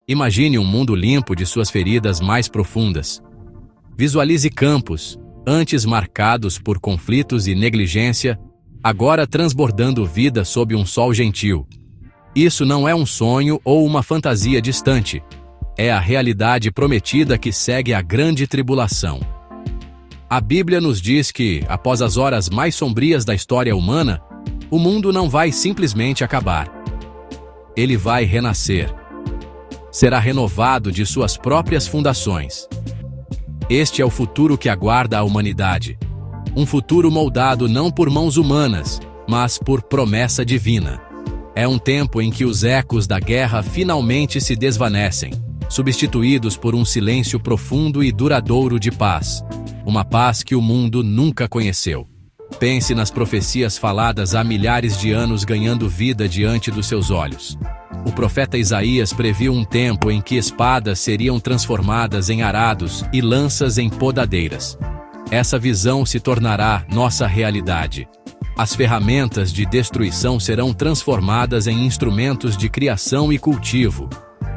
Imagine um mundo limpo de suas feridas mais profundas. Visualize campos, antes marcados por conflitos e negligência, agora transbordando vida sob um sol gentil. Isso não é um sonho ou uma fantasia distante. É a realidade prometida que segue a grande tribulação. A Bíblia nos diz que, após as horas mais sombrias da história humana, o mundo não vai simplesmente acabar. Ele vai renascer. Será renovado de suas próprias fundações. Este é o futuro que aguarda a humanidade. Um futuro moldado não por mãos humanas, mas por promessa divina. É um tempo em que os ecos da guerra finalmente se desvanecem, substituídos por um silêncio profundo e duradouro de paz. Uma paz que o mundo nunca conheceu. Pense nas profecias faladas há milhares de anos ganhando vida diante dos seus olhos. O profeta Isaías previu um tempo em que espadas seriam transformadas em arados e lanças em podadeiras. Essa visão se tornará nossa realidade. As ferramentas de destruição serão transformadas em instrumentos de criação e cultivo.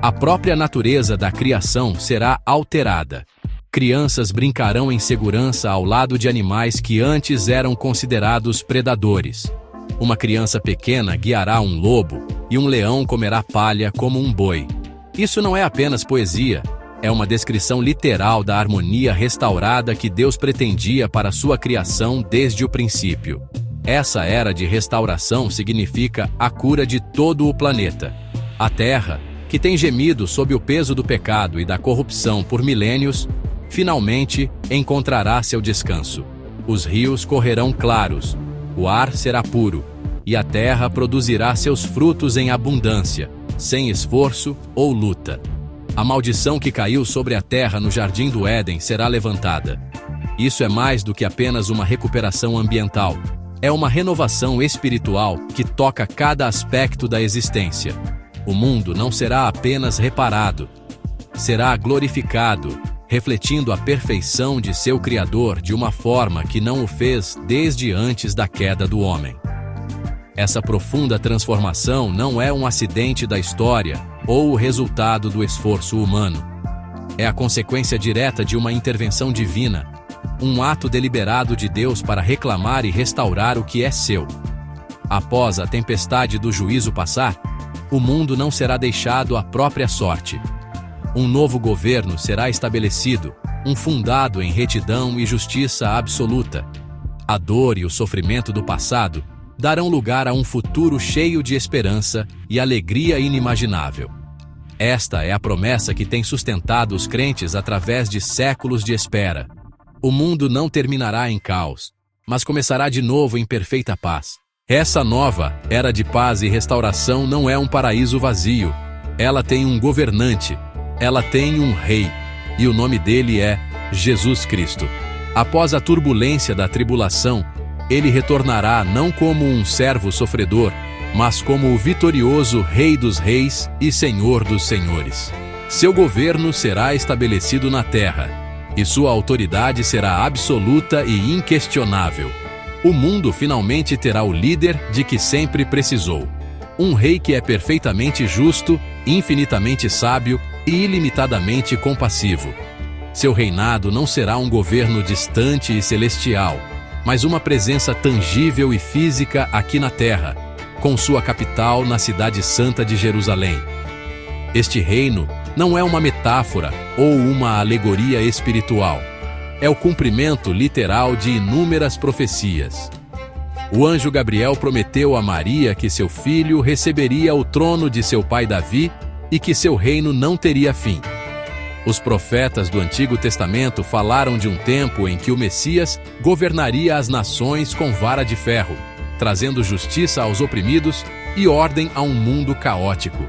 A própria natureza da criação será alterada. Crianças brincarão em segurança ao lado de animais que antes eram considerados predadores. Uma criança pequena guiará um lobo, e um leão comerá palha como um boi. Isso não é apenas poesia, é uma descrição literal da harmonia restaurada que Deus pretendia para sua criação desde o princípio. Essa era de restauração significa a cura de todo o planeta. A Terra, que tem gemido sob o peso do pecado e da corrupção por milênios, finalmente encontrará seu descanso. Os rios correrão claros, o ar será puro, e a terra produzirá seus frutos em abundância, sem esforço ou luta. A maldição que caiu sobre a terra no Jardim do Éden será levantada. Isso é mais do que apenas uma recuperação ambiental. É uma renovação espiritual que toca cada aspecto da existência. O mundo não será apenas reparado, será glorificado, refletindo a perfeição de seu Criador de uma forma que não o fez desde antes da queda do homem. Essa profunda transformação não é um acidente da história ou o resultado do esforço humano. É a consequência direta de uma intervenção divina, um ato deliberado de Deus para reclamar e restaurar o que é seu. Após a tempestade do juízo passar, o mundo não será deixado à própria sorte. Um novo governo será estabelecido, fundado em retidão e justiça absoluta. A dor e o sofrimento do passado darão lugar a um futuro cheio de esperança e alegria inimaginável. Esta é a promessa que tem sustentado os crentes através de séculos de espera. O mundo não terminará em caos, mas começará de novo em perfeita paz. Essa nova era de paz e restauração não é um paraíso vazio. Ela tem um governante, ela tem um rei, e o nome dele é Jesus Cristo. Após a turbulência da tribulação, ele retornará não como um servo sofredor, mas como o vitorioso Rei dos Reis e Senhor dos Senhores. Seu governo será estabelecido na terra, e sua autoridade será absoluta e inquestionável. O mundo finalmente terá o líder de que sempre precisou. Um rei que é perfeitamente justo, infinitamente sábio e ilimitadamente compassivo. Seu reinado não será um governo distante e celestial, mas uma presença tangível e física aqui na terra, com sua capital na cidade santa de Jerusalém. Este reino não é uma metáfora ou uma alegoria espiritual. É o cumprimento literal de inúmeras profecias. O anjo Gabriel prometeu a Maria que seu filho receberia o trono de seu pai Davi e que seu reino não teria fim. Os profetas do Antigo Testamento falaram de um tempo em que o Messias governaria as nações com vara de ferro, trazendo justiça aos oprimidos e ordem a um mundo caótico.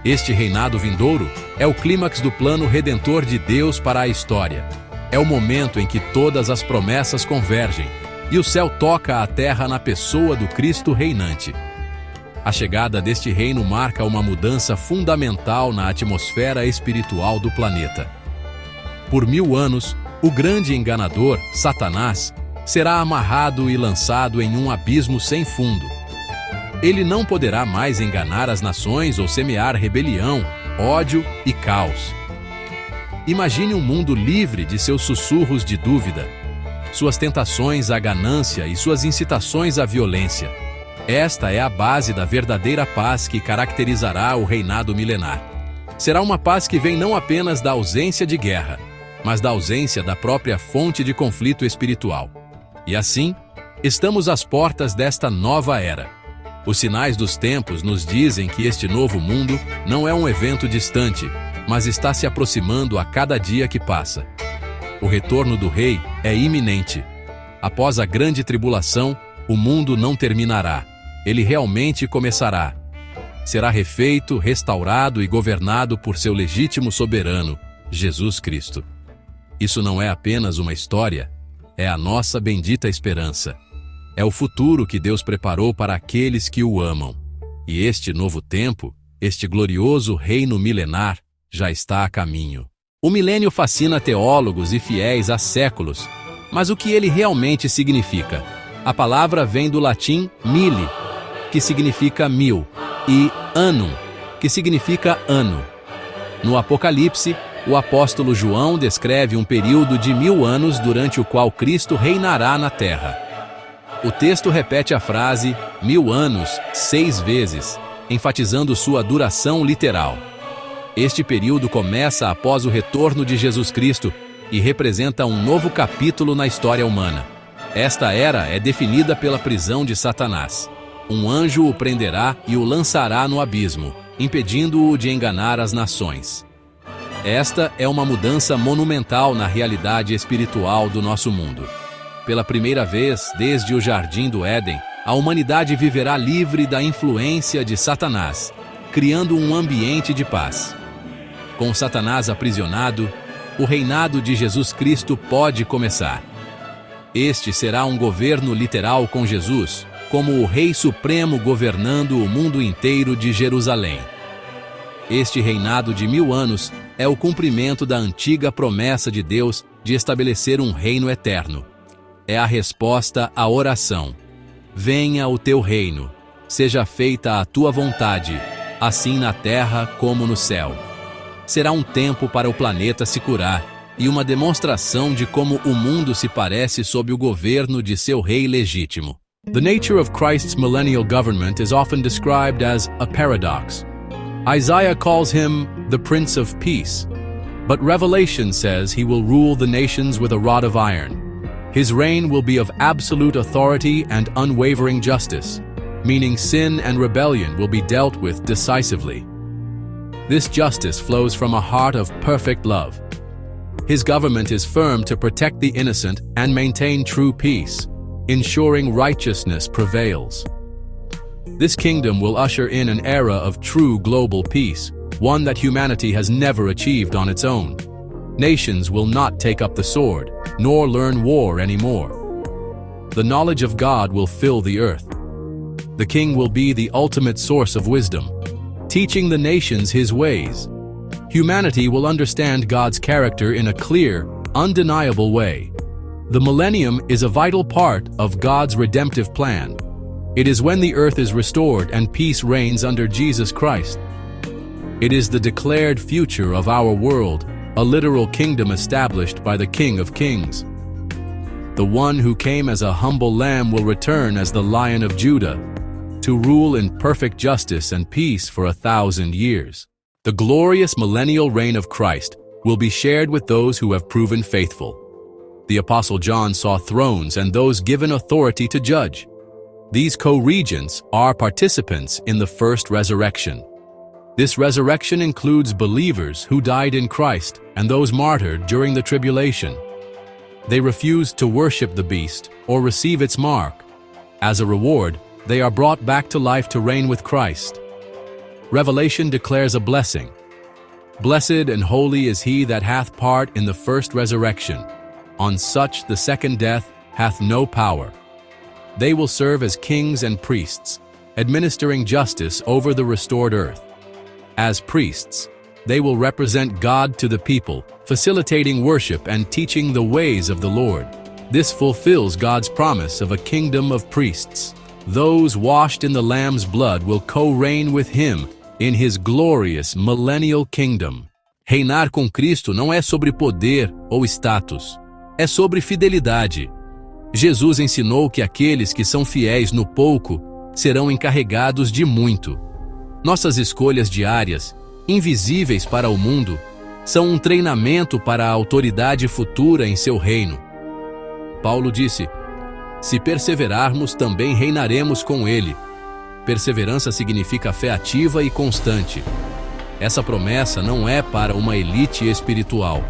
Este reinado vindouro é o clímax do plano redentor de Deus para a história. É o momento em que todas as promessas convergem e o céu toca a terra na pessoa do Cristo reinante. A chegada deste reino marca uma mudança fundamental na atmosfera espiritual do planeta. Por 1000 anos, o grande enganador, Satanás, será amarrado e lançado em um abismo sem fundo. Ele não poderá mais enganar as nações ou semear rebelião, ódio e caos. Imagine um mundo livre de seus sussurros de dúvida, suas tentações à ganância e suas incitações à violência. Esta é a base da verdadeira paz que caracterizará o reinado milenar. Será uma paz que vem não apenas da ausência de guerra, mas da ausência da própria fonte de conflito espiritual. E assim, estamos às portas desta nova era. Os sinais dos tempos nos dizem que este novo mundo não é um evento distante, mas está se aproximando a cada dia que passa. O retorno do Rei é iminente. Após a grande tribulação, o mundo não terminará. Ele realmente começará. Será refeito, restaurado e governado por seu legítimo soberano, Jesus Cristo. Isso não é apenas uma história, é a nossa bendita esperança. É o futuro que Deus preparou para aqueles que o amam. E este novo tempo, este glorioso reino milenar, já está a caminho. O milênio fascina teólogos e fiéis há séculos, mas o que ele realmente significa? A palavra vem do latim mille, que significa 1000, e annum, que significa ano. No Apocalipse, o apóstolo João descreve um período de 1000 anos durante o qual Cristo reinará na terra. O texto repete a frase 1000 anos 6 vezes, enfatizando sua duração literal. Este período começa após o retorno de Jesus Cristo e representa um novo capítulo na história humana. Esta era é definida pela prisão de Satanás. Um anjo o prenderá e o lançará no abismo, impedindo-o de enganar as nações. Esta é uma mudança monumental na realidade espiritual do nosso mundo. Pela primeira vez desde o Jardim do Éden, a humanidade viverá livre da influência de Satanás, criando um ambiente de paz. Com Satanás aprisionado, o reinado de Jesus Cristo pode começar. Este será um governo literal com Jesus, como o Rei Supremo governando o mundo inteiro de Jerusalém. Este reinado de 1000 anos é o cumprimento da antiga promessa de Deus de estabelecer um reino eterno. É a resposta à oração: venha o teu reino, seja feita a tua vontade, assim na terra como no céu. Será um tempo para o planeta se curar e uma demonstração de como o mundo se parece sob o governo de seu rei legítimo. The nature of Christ's millennial government is often described as a paradox. Isaiah calls him the Prince of Peace, but Revelation says he will rule the nations with a rod of iron. His reign will be of absolute authority and unwavering justice, meaning sin and rebellion will be dealt with decisively. This justice flows from a heart of perfect love. His government is firm to protect the innocent and maintain true peace, ensuring righteousness prevails. This kingdom will usher in an era of true global peace, one that humanity has never achieved on its own. Nations will not take up the sword, nor learn war anymore. The knowledge of God will fill the earth. The king will be the ultimate source of wisdom, teaching the nations his ways. Humanity will understand God's character in a clear, undeniable way. The millennium is a vital part of God's redemptive plan. It is when the earth is restored and peace reigns under Jesus Christ. It is the declared future of our world, a literal kingdom established by the King of Kings. The one who came as a humble lamb will return as the Lion of Judah, to rule in perfect justice and peace for 1,000 years. The glorious millennial reign of Christ will be shared with those who have proven faithful. The Apostle John saw thrones and those given authority to judge. These co-regents are participants in the first resurrection. This resurrection includes believers who died in Christ and those martyred during the tribulation. They refused to worship the beast or receive its mark. As a reward, they are brought back to life to reign with Christ. Revelation declares a blessing. Blessed and holy is he that hath part in the first resurrection. On such the second death hath no power. They will serve as kings and priests, administering justice over the restored earth. As priests, they will represent God to the people, facilitating worship and teaching the ways of the Lord. This fulfills God's promise of a kingdom of priests. Those washed in the Lamb's blood will co-reign with him, in his glorious millennial kingdom. Reinar com Cristo não é sobre poder ou status, é sobre fidelidade. Jesus ensinou que aqueles que são fiéis no pouco serão encarregados de muito. Nossas escolhas diárias, invisíveis para o mundo, são um treinamento para a autoridade futura em seu reino. Paulo disse: se perseverarmos, também reinaremos com ele. Perseverança significa fé ativa e constante. Essa promessa não é para uma elite espiritual,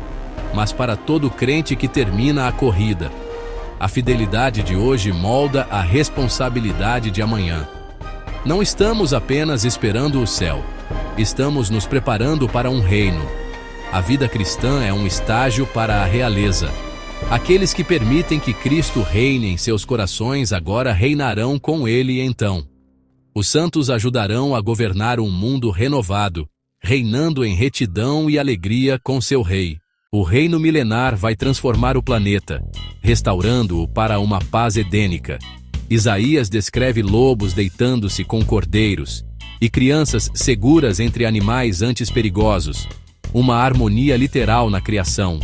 mas para todo crente que termina a corrida. A fidelidade de hoje molda a responsabilidade de amanhã. Não estamos apenas esperando o céu, estamos nos preparando para um reino. A vida cristã é um estágio para a realeza. Aqueles que permitem que Cristo reine em seus corações agora reinarão com ele então. Os santos ajudarão a governar um mundo renovado, reinando em retidão e alegria com seu rei. O reino milenar vai transformar o planeta, restaurando-o para uma paz edênica. Isaías descreve lobos deitando-se com cordeiros e crianças seguras entre animais antes perigosos. Uma harmonia literal na criação.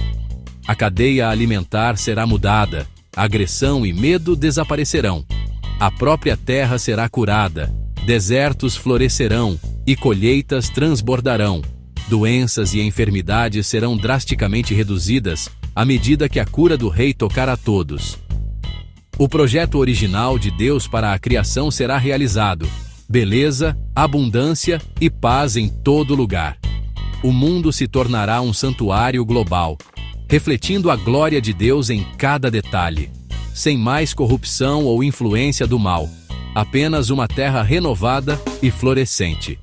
A cadeia alimentar será mudada, agressão e medo desaparecerão. A própria terra será curada, desertos florescerão e colheitas transbordarão. Doenças e enfermidades serão drasticamente reduzidas à medida que a cura do Rei tocar a todos. O projeto original de Deus para a criação será realizado. Beleza, abundância e paz em todo lugar. O mundo se tornará um santuário global, refletindo a glória de Deus em cada detalhe. Sem mais corrupção ou influência do mal. Apenas uma terra renovada e florescente.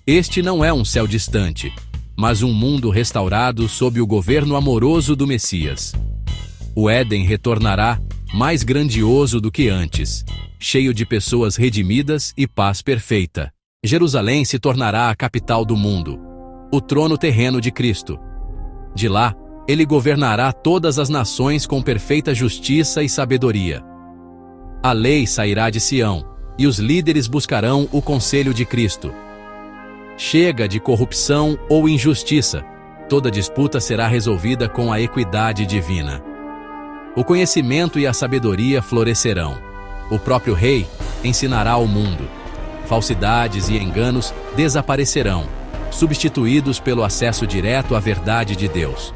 Este não é um céu distante, mas um mundo restaurado sob o governo amoroso do Messias. O Éden retornará mais grandioso do que antes, cheio de pessoas redimidas e paz perfeita. Jerusalém se tornará a capital do mundo, o trono terreno de Cristo. De lá, ele governará todas as nações com perfeita justiça e sabedoria. A lei sairá de Sião, e os líderes buscarão o conselho de Cristo. Chega de corrupção ou injustiça. Toda disputa será resolvida com a equidade divina. O conhecimento e a sabedoria florescerão. O próprio Rei ensinará ao mundo. Falsidades e enganos desaparecerão, substituídos pelo acesso direto à verdade de Deus.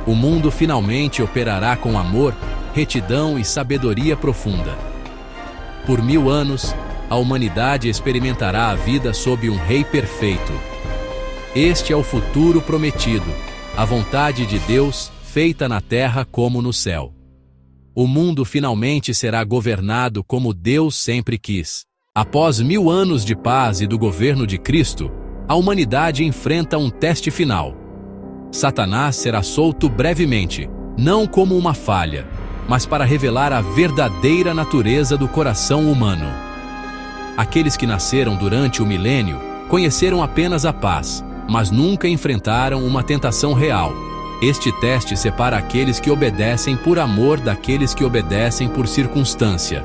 O mundo finalmente operará com amor, retidão e sabedoria profunda. Por 1000 anos, a humanidade experimentará a vida sob um Rei perfeito. Este é o futuro prometido, a vontade de Deus feita na terra como no céu. O mundo finalmente será governado como Deus sempre quis. Após 1000 anos de paz e do governo de Cristo, a humanidade enfrenta um teste final. Satanás será solto brevemente, não como uma falha, mas para revelar a verdadeira natureza do coração humano. Aqueles que nasceram durante o milênio conheceram apenas a paz, mas nunca enfrentaram uma tentação real. Este teste separa aqueles que obedecem por amor daqueles que obedecem por circunstância.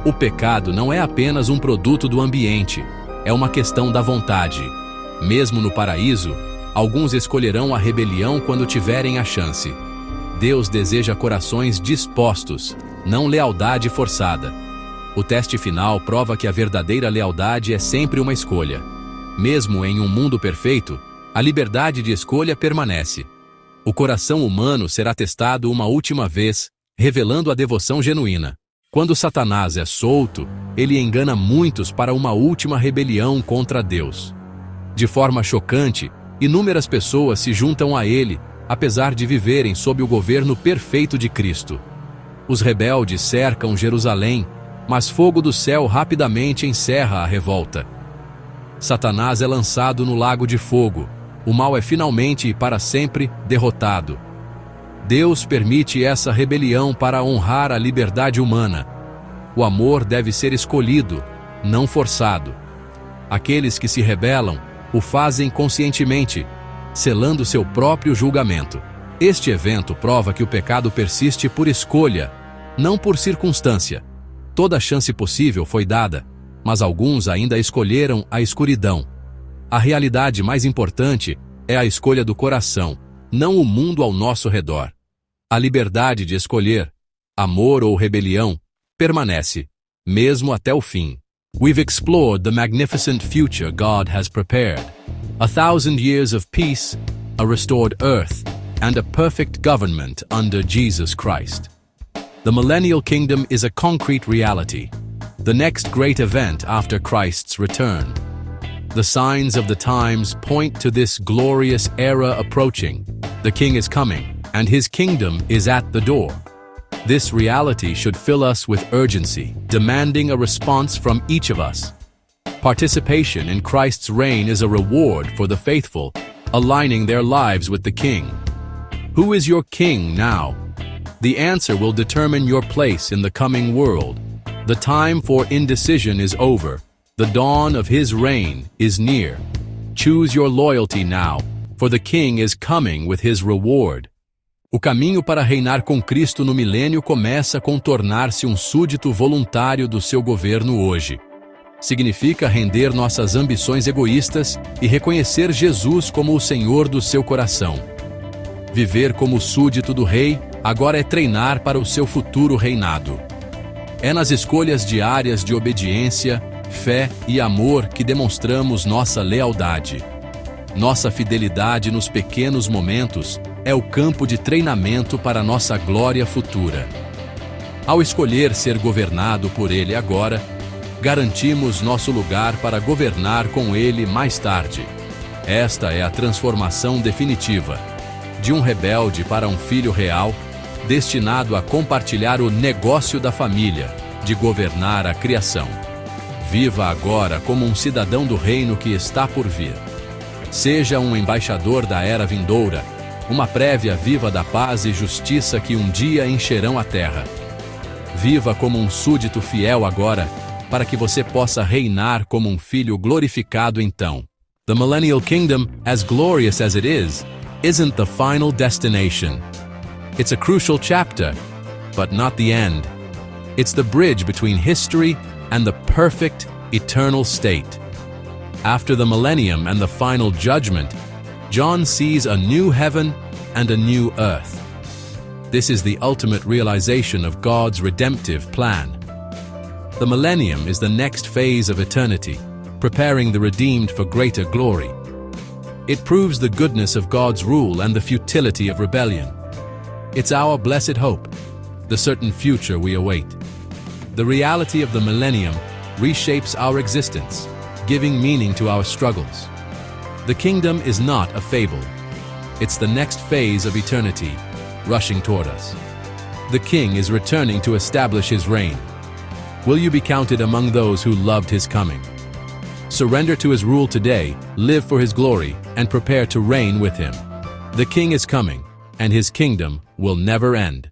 O pecado não é apenas um produto do ambiente, é uma questão da vontade. Mesmo no paraíso, alguns escolherão a rebelião quando tiverem a chance. Deus deseja corações dispostos, não lealdade forçada. O teste final prova que a verdadeira lealdade é sempre uma escolha. Mesmo em um mundo perfeito, a liberdade de escolha permanece. O coração humano será testado uma última vez, revelando a devoção genuína. Quando Satanás é solto, ele engana muitos para uma última rebelião contra Deus. De forma chocante, inúmeras pessoas se juntam a ele, apesar de viverem sob o governo perfeito de Cristo. Os rebeldes cercam Jerusalém, mas fogo do céu rapidamente encerra a revolta. Satanás é lançado no lago de fogo. O mal é finalmente e para sempre derrotado. Deus permite essa rebelião para honrar a liberdade humana. O amor deve ser escolhido, não forçado. Aqueles que se rebelam o fazem conscientemente, selando seu próprio julgamento. Este evento prova que o pecado persiste por escolha, não por circunstância. Toda chance possível foi dada, mas alguns ainda escolheram a escuridão. A realidade mais importante é a escolha do coração, não o mundo ao nosso redor. A liberdade de escolher, amor ou rebelião, permanece, mesmo até o fim. We've explored the magnificent future God has prepared. 1,000 years of peace, a restored earth, and a perfect government under Jesus Christ. The millennial kingdom is a concrete reality, the next great event after Christ's return. The signs of the times point to this glorious era approaching. The King is coming, and his kingdom is at the door. This reality should fill us with urgency, demanding a response from each of us. Participation in Christ's reign is a reward for the faithful, aligning their lives with the King. Who is your King now? The answer will determine your place in the coming world. The time for indecision is over. The dawn of his reign is near. Choose your loyalty now, for the King is coming with his reward. O caminho para reinar com Cristo no milênio começa com tornar-se um súdito voluntário do seu governo hoje. Significa render nossas ambições egoístas e reconhecer Jesus como o Senhor do seu coração. Viver como súdito do Rei agora é treinar para o seu futuro reinado. É nas escolhas diárias de obediência, fé e amor que demonstramos nossa lealdade. Nossa fidelidade nos pequenos momentos é o campo de treinamento para nossa glória futura. Ao escolher ser governado por Ele agora, garantimos nosso lugar para governar com Ele mais tarde. Esta é a transformação definitiva, de um rebelde para um filho real, destinado a compartilhar o negócio da família, de governar a criação. Viva agora como um cidadão do reino que está por vir. Seja um embaixador da era vindoura, uma prévia viva da paz e justiça que um dia encherão a terra. Viva como um súdito fiel agora, para que você possa reinar como um filho glorificado então. The millennial kingdom, as glorious as it is, isn't the final destination. It's a crucial chapter, but not the end. It's the bridge between history and the perfect, eternal state. After the millennium and the final judgment, John sees a new heaven and a new earth. This is the ultimate realization of God's redemptive plan. The millennium is the next phase of eternity, preparing the redeemed for greater glory. It proves the goodness of God's rule and the futility of rebellion. It's our blessed hope, the certain future we await. The reality of the millennium reshapes our existence, giving meaning to our struggles. The kingdom is not a fable. It's the next phase of eternity, rushing toward us. The King is returning to establish his reign. Will you be counted among those who loved his coming? Surrender to his rule today, live for his glory, and prepare to reign with him. The King is coming, and his kingdom will never end.